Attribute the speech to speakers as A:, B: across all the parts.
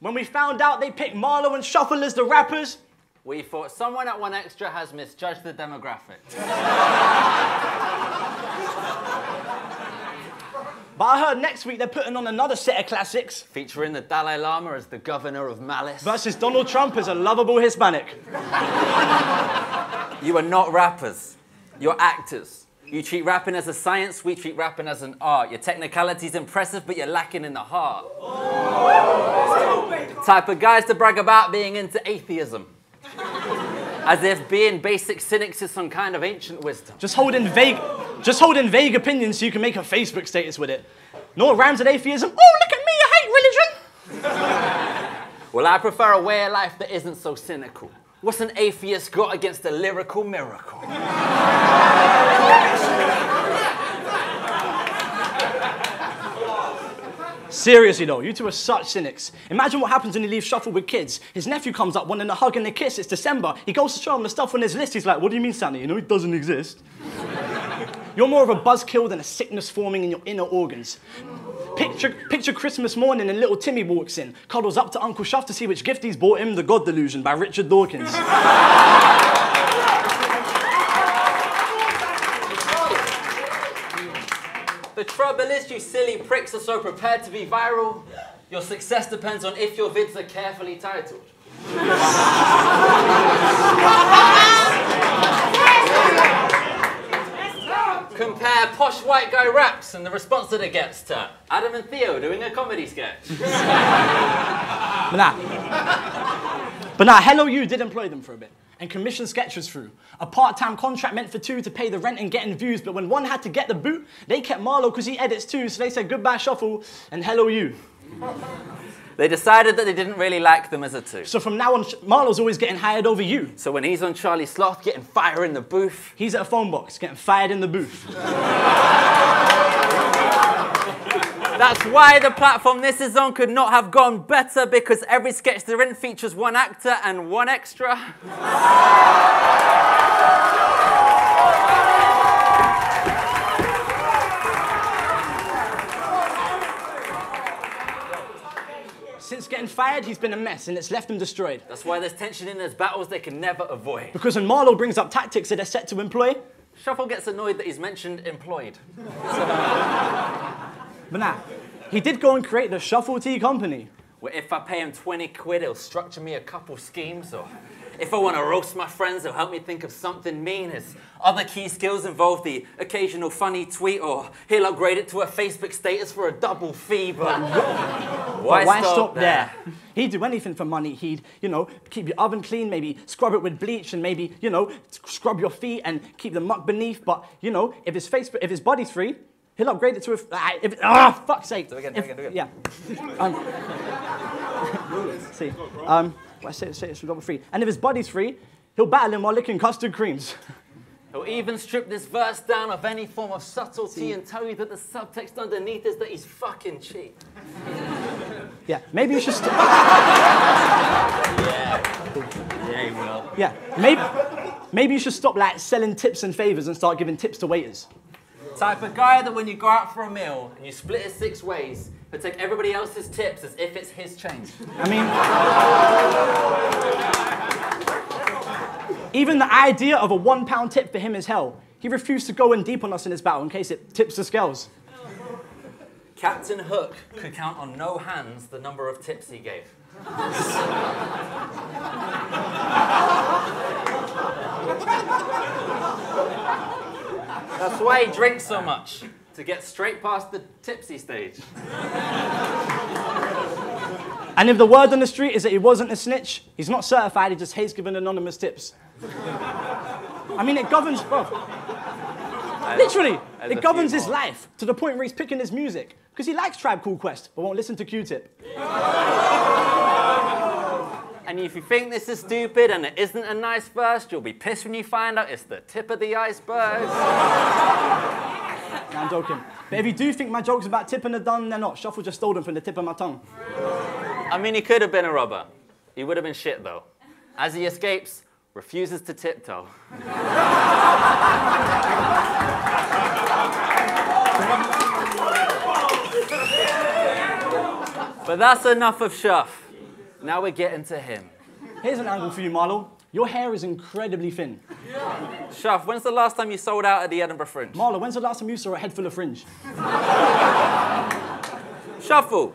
A: When we found out they picked MARLO and Shuffle as the rappers,
B: we thought someone at 1Extra has misjudged the demographic.
A: But I heard next week they're putting on another set of classics.
B: Featuring the Dalai Lama as the governor of malice.
A: Versus Donald Trump as a lovable Hispanic.
B: You are not rappers. You're actors. You treat rapping as a science, we treat rapping as an art. Your technicality's impressive, but you're lacking in the heart. Type of guys to brag about being into atheism. As if being basic cynics is some kind of ancient wisdom.
A: Just holding vague opinions so you can make a Facebook status with it. No what rhymes with atheism? Oh, look at me, I hate religion!
B: Well, I prefer a way of life that isn't so cynical. What's an atheist got against a lyrical miracle?
A: Seriously though, you two are such cynics. Imagine what happens when he leaves Shuffle with kids. His nephew comes up wanting a hug and a kiss. It's December. He goes to show him the stuff on his list. He's like, what do you mean, Santa? You know it doesn't exist. You're more of a buzzkill than a sickness forming in your inner organs. Picture Christmas morning and little Timmy walks in, cuddles up to Uncle Shuff to see which gift he's bought him, The God Delusion by Richard Dawkins.
B: The trouble is, you silly pricks are so prepared to be viral, your success depends on if your vids are carefully titled. Compare posh white guy raps and the response that it gets to Adam and Theo doing a comedy sketch.
A: But nah, Hello You did employ them for a bit and commissioned sketches through. A part-time contract meant for two to pay the rent and getting views, but when one had to get the boot, they kept MARLO because he edits too, so they said goodbye Shuffle and Hello You.
B: They decided that they didn't really like them as a two.
A: So from now on, MARLO's always getting hired over you.
B: So when he's on Charlie Sloth getting fire in the booth,
A: he's at a phone box getting fired in the booth.
B: That's why the platform this is on could not have gone better, because every sketch they're in features one actor and one extra.
A: Since getting fired, he's been a mess, and it's left him destroyed.
B: That's why there's tension in those battles they can never avoid.
A: Because when MARLO brings up tactics that they're set to employ,
B: Shuffle gets annoyed that he's mentioned employed.
A: But nah, he did go and create the Shuffle Tea Company.
B: Where if I pay him 20 quid, he'll structure me a couple schemes, or if I want to roast my friends, he'll help me think of something mean. His other key skills involve the occasional funny tweet, or he'll upgrade it to a Facebook status for a double fee, but why stop there?
A: He'd do anything for money. He'd, you know, keep your oven clean, maybe scrub it with bleach, and maybe, you know, scrub your feet and keep the muck beneath. But, you know, if his body's free, he'll upgrade it to a... fuck's sake.
B: Do it again.
A: Yeah. See. I say it's double free. And if his body's free, he'll battle him while licking custard creams.
B: He'll even strip this verse down of any form of subtlety and tell you that the subtext underneath is that he's fucking cheap.
A: Yeah, maybe you should...
B: Yeah, he will.
A: Yeah, maybe you should stop, like, selling tips and favours and start giving tips to waiters.
B: Type of guy that when you go out for a meal and you split it 6 ways, he'll take everybody else's tips as if it's his change.
A: I mean, even the idea of a £1 tip for him is hell. He refused to go in deep on us in this battle in case it tips the scales.
B: Captain Hook could count on no hands the number of tips he gave. That's why he drinks so much, to get straight past the tipsy stage.
A: And if the word on the street is that he wasn't a snitch, he's not certified, he just hates giving anonymous tips. I mean, it governs, bro. Literally, it governs his life to the point where he's picking his music. Because he likes Tribe Called Quest, but won't listen to Q-Tip.
B: And if you think this is stupid and it isn't a nice verse, you'll be pissed when you find out it's the tip of the iceberg.
A: No, I'm joking. But if you do think my jokes about tipping are done, they're not. Shuffle just stole them from the tip of my tongue.
B: I mean, he could have been a robber. He would have been shit, though. As he escapes, refuses to tiptoe. But that's enough of Shuff. Now we're getting to him.
A: Here's an angle for you, Marlo. Your hair is incredibly thin.
B: Shuff, when's the last time you sold out at the Edinburgh Fringe?
A: Marlo, when's the last time you saw a head full of fringe?
B: Shuffle,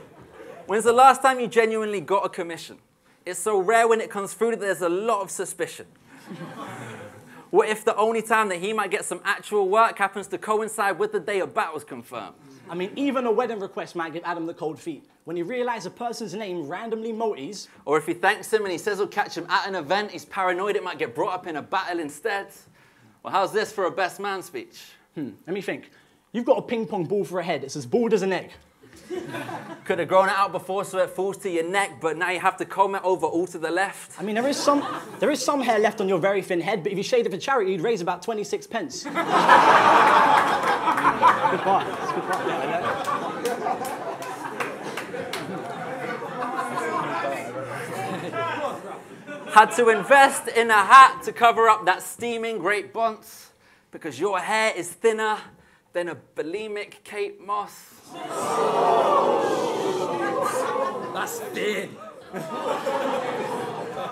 B: when's the last time you genuinely got a commission? It's so rare when it comes through that there's a lot of suspicion. What if the only time that he might get some actual work happens to coincide with the day a battle's confirmed?
A: I mean, even a wedding request might give Adam the cold feet. When you realize a person's name randomly moties.
B: Or if he thanks him and he says he'll catch him at an event, he's paranoid it might get brought up in a battle instead. Well, how's this for a best man speech?
A: Let me think. You've got a ping pong ball for a head. It's as bald as an egg.
B: Could have grown it out before so it falls to your neck, but now you have to comb it over all to the left.
A: I mean, there is some hair left on your very thin head, but if you shaved it for charity, you'd raise about 26 pence. Good part. That's a good part.
B: Had to invest in a hat to cover up that steaming great bunce because your hair is thinner than a bulimic Kate Moss.
C: That's thin.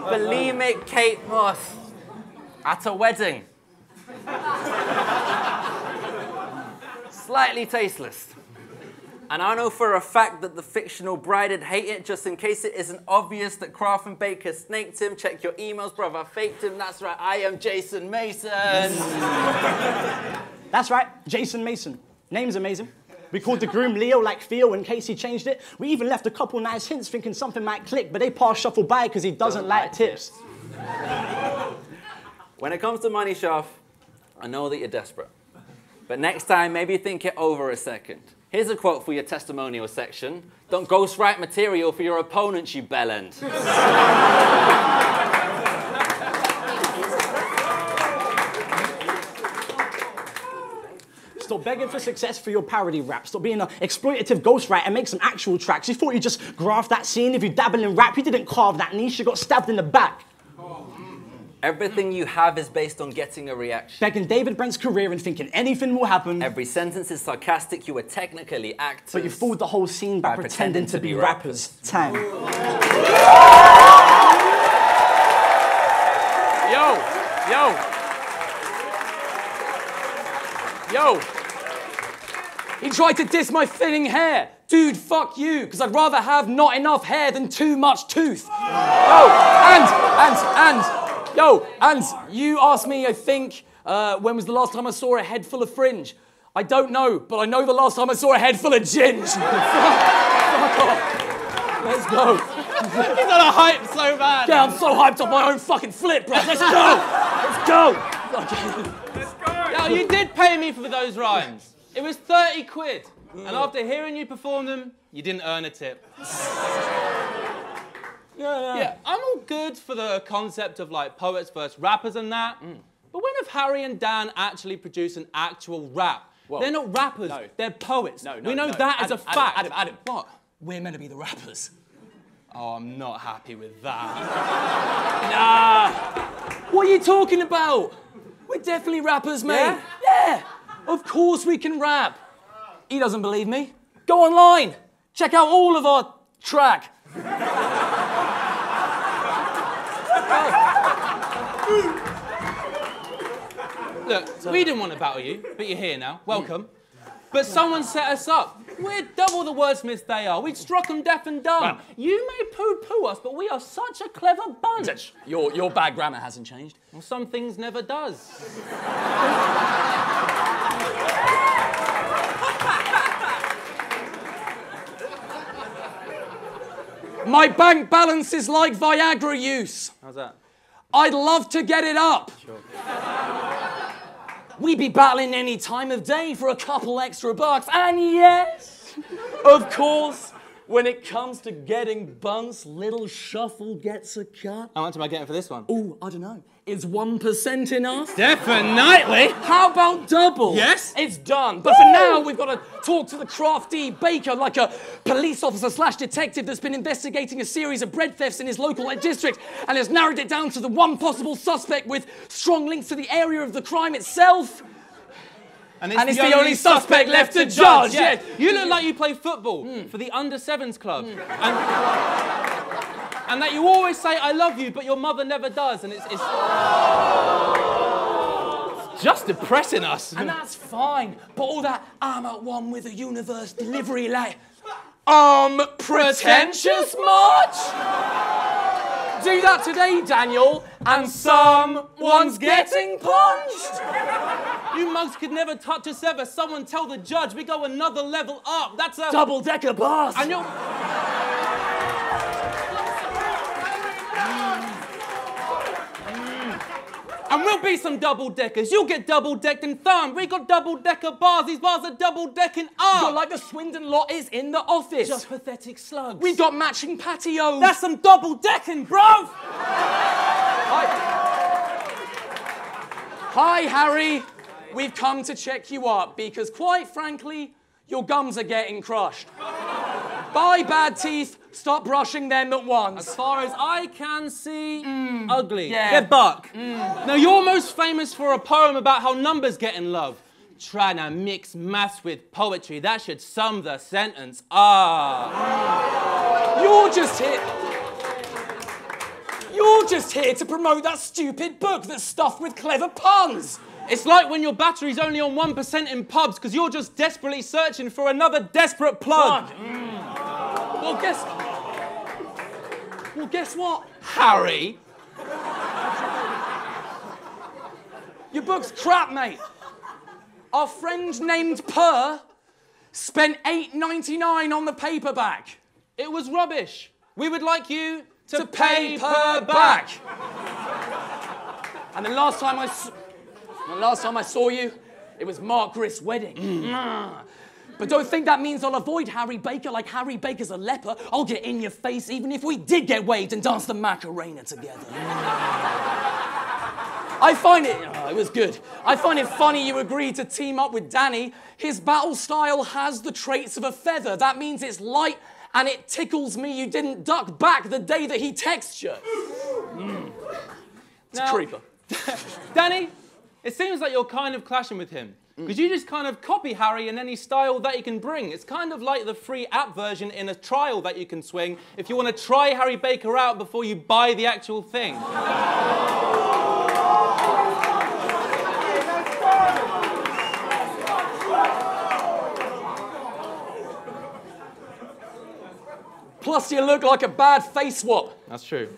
B: Bulimic Kate Moss at a wedding. Slightly tasteless. And I know for a fact that the fictional bride'd hate it, just in case it isn't obvious that Kraft and Baker snaked him. Check your emails, brother, faked him. That's right, I am Jason Mason.
A: That's right, Jason Mason. Name's amazing. We called the groom Leo like Theo in case he changed it. We even left a couple nice hints thinking something might click, but they passed shuffle by because he doesn't like tips.
B: When it comes to money, Shuff, I know that you're desperate. But next time, maybe think it over a second. Here's a quote for your testimonial section. Don't ghostwrite material for your opponents, you bellend.
A: Stop begging for success for your parody rap. Stop being an exploitative ghostwriter and make some actual tracks. You thought you just graphed that scene. If you dabble in rap, you didn't carve that niche. You got stabbed in the back.
B: Everything you have is based on getting a reaction.
A: Begging David Brent's career and thinking anything will happen.
B: Every sentence is sarcastic. You were technically actors.
A: But you fooled the whole scene by pretending to be rappers. Time.
C: Yo. He tried to diss my thinning hair. Dude, fuck you, because I'd rather have not enough hair than too much tooth. And you asked me, I think, when was the last time I saw a head full of fringe? I don't know, but I know the last time I saw a head full of ginge. Fuck off. Let's go.
D: He's on a hype so bad.
C: Yeah, I'm so hyped off my own fucking flip, bro. Let's go. Let's go.
D: Let's go. Yo, you did pay me for those rhymes. It was 30 quid. And after hearing you perform them, you didn't earn a tip. Yeah, I'm all good for the concept of like poets versus rappers and that. But when have Harry and Dan actually produced an actual rap? Whoa. They're not rappers, they're poets. We know that as a fact.
C: Adam. What? We're meant to be the rappers.
D: Oh, I'm not happy with that.
C: Nah. What are you talking about? We're definitely rappers, mate. Yeah. Of course we can rap. He doesn't believe me. Go online. Check out all of our track.
D: Look, we didn't want to battle you, but you're here now. Welcome. But someone set us up. We're double the wordsmiths they are. We'd struck them deaf and dumb. Well, you may poo-poo us, but we are such a clever bunch.
C: Your bad grammar hasn't changed.
D: Well, some things never does.
C: My bank balance is like Viagra use.
D: How's that?
C: I'd love to get it up.
D: Sure.
C: We'd be battling any time of day for a couple extra bucks. And yes, of course, when it comes to getting bunts, little Shuffle gets a cut.
D: How much am I getting for this one?
C: Ooh, I don't know. Is 1% enough?
D: Definitely.
C: How about double?
D: Yes.
C: It's done. But for now, we've got to talk to the crafty baker like a police officer / detective that's been investigating a series of bread thefts in his local district and has narrowed it down to the one possible suspect with strong links to the area of the crime itself.
D: And it's the only suspect left to judge. Yeah. You look like you play football for the under-7s club. And that you always say, I love you, but your mother never does. And it's just depressing us.
C: And that's fine. But all that, I'm at one with the universe delivery, like, pretentious much? Do that today, Daniel, and someone's getting punched.
D: You mugs could never touch us ever. Someone tell the judge we go another level up. That's a...
C: Double-decker bus.
D: And you're... And we'll be some double-deckers. You'll get double-decked and thumbed. We got double-decker bars. These bars are double-decking up.
C: You're like the Swindon lot is in the office.
D: Just pathetic slugs.
C: We've got matching patios.
D: That's some double-decking, bruv!
C: Hi, Harry. We've come to check you up because, quite frankly, your gums are getting crushed. Bye, bad teeth. Stop brushing them at once.
D: As far as I can see, ugly.
C: Yeah.
D: Get buck. Now, you're most famous for a poem about how numbers get in love. Trying to mix maths with poetry, that should sum the sentence.
C: You're just here to promote that stupid book that's stuffed with clever puns.
D: It's like when your battery's only on 1% in pubs because you're just desperately searching for another desperate plug.
C: Well, guess what,
D: Harry?
C: Your book's crap, mate. Our friend named Purr spent $8.99 on the paperback.
D: It was rubbish. We would like you to
C: pay Purr back. And the last time I saw you, it was Mark Grist's wedding. But don't think that means I'll avoid Harry Baker like Harry Baker's a leper. I'll get in your face even if we did get waved and dance the Macarena together. It was good. I find it funny you agreed to team up with Danny. His battle style has the traits of a feather. That means it's light and it tickles me you didn't duck back the day that he texted you. It's a creeper.
D: Danny, it seems like you're kind of clashing with him. Because you just kind of copy Harry in any style that he can bring. It's kind of like the free app version in a trial that you can swing if you want to try Harry Baker out before you buy the actual thing.
C: Plus, you look like a bad face swap.
D: That's true.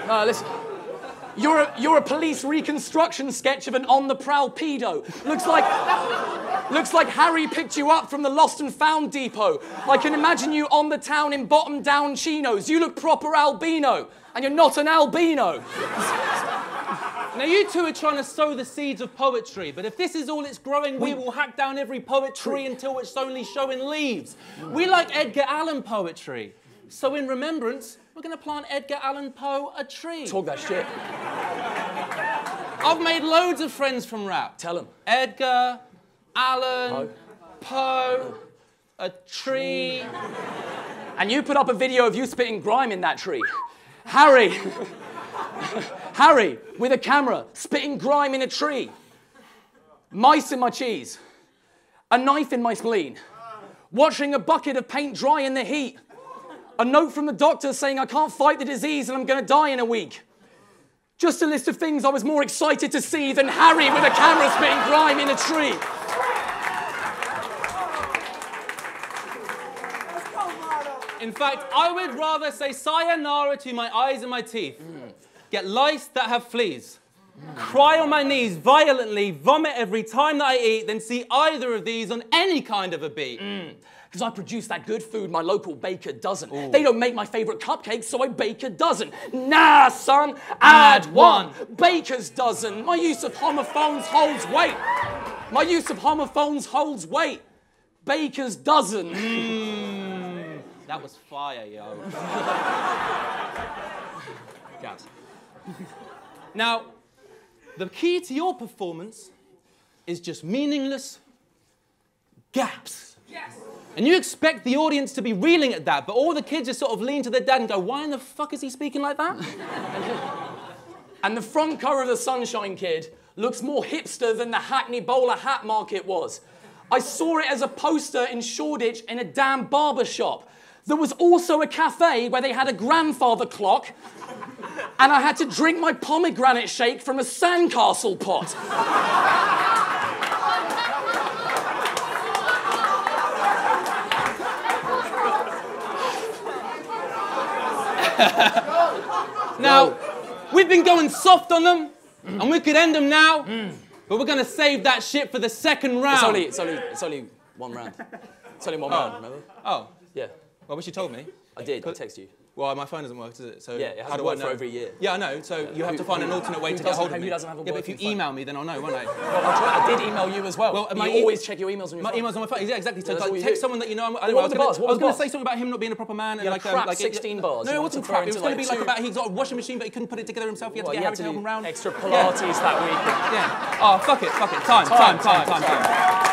C: No, listen. You're a police reconstruction sketch of an on-the-prowl pedo. Looks like Harry picked you up from the Lost and Found depot. I can imagine you on the town in bottom-down chinos. You look proper albino, and you're not an albino.
D: Now, you two are trying to sow the seeds of poetry, but if this is all it's growing, we will hack down every poet tree until it's only showing leaves. We like Edgar Allan poetry. So in remembrance, we're going to plant Edgar Allan Poe a tree.
C: Talk that shit.
D: I've made loads of friends from rap.
C: Tell them.
D: Edgar Allan Poe a tree.
C: And you put up a video of you spitting grime in that tree. Harry. Harry, with a camera, spitting grime in a tree. Mice in my cheese. A knife in my spleen. Watching a bucket of paint dry in the heat. A note from the doctor saying I can't fight the disease and I'm going to die in a week. Just a list of things I was more excited to see than Harry with a camera spitting grime in a tree.
D: In fact, I would rather say sayonara to my eyes and my teeth. Get lice that have fleas. Cry on my knees violently, vomit every time that I eat, then see either of these on any kind of a beat.
C: Because I produce that good food my local baker doesn't. Ooh. They don't make my favorite cupcakes, so I bake a dozen. Nah, son, add one. Baker's dozen. My use of homophones holds weight. My use of homophones holds weight. Baker's dozen.
D: That was fire, yo. Gas. Now, the key to your performance is just meaningless gaps. Yes. And you expect the audience to be reeling at that, but all the kids just sort of lean to their dad and go, why in the fuck is he speaking like that?
C: And the front cover of the Sunshine Kid looks more hipster than the Hackney Bowler Hat Market was. I saw it as a poster in Shoreditch in a damn barber shop. There was also a cafe where they had a grandfather clock, and I had to drink my pomegranate shake from a sandcastle pot.
D: Now, we've been going soft on them, and we could end them now, but we're gonna save that shit for the second round.
C: It's only one round. It's only one round, remember?
D: Oh.
C: Yeah.
D: Well, I wish you told me.
C: I did, I texted you.
D: Well, my phone doesn't work, does it? So
C: Yeah, it
D: how
C: hasn't
D: do I
C: worked
D: know?
C: for over a year.
D: Yeah, I know, so you have to find an alternate way to get hold of me.
C: Who doesn't have a
D: Yeah, but if you
C: working phone?
D: email me, then I'll know, won't I?
C: Well, I did email you as well.
D: Well,
C: you always check your emails on your
D: My
C: phone.
D: email's on my phone. Yeah, exactly. So
C: Yeah, that's what
D: like,
C: you
D: text
C: do.
D: someone that you know. I
C: What were the bars?
D: was going to say something about him not being a proper man.
C: You
D: And
C: had a crap 16 bars.
D: No,
C: You
D: it
C: wanted
D: wasn't
C: to
D: crap.
C: throw
D: It was
C: into
D: going to be
C: like
D: like about he's got a washing machine, but he couldn't put it together himself. He had to get Harry to help him round.
C: Extra Pilates that weekend.
D: Yeah. Oh, fuck it. Time.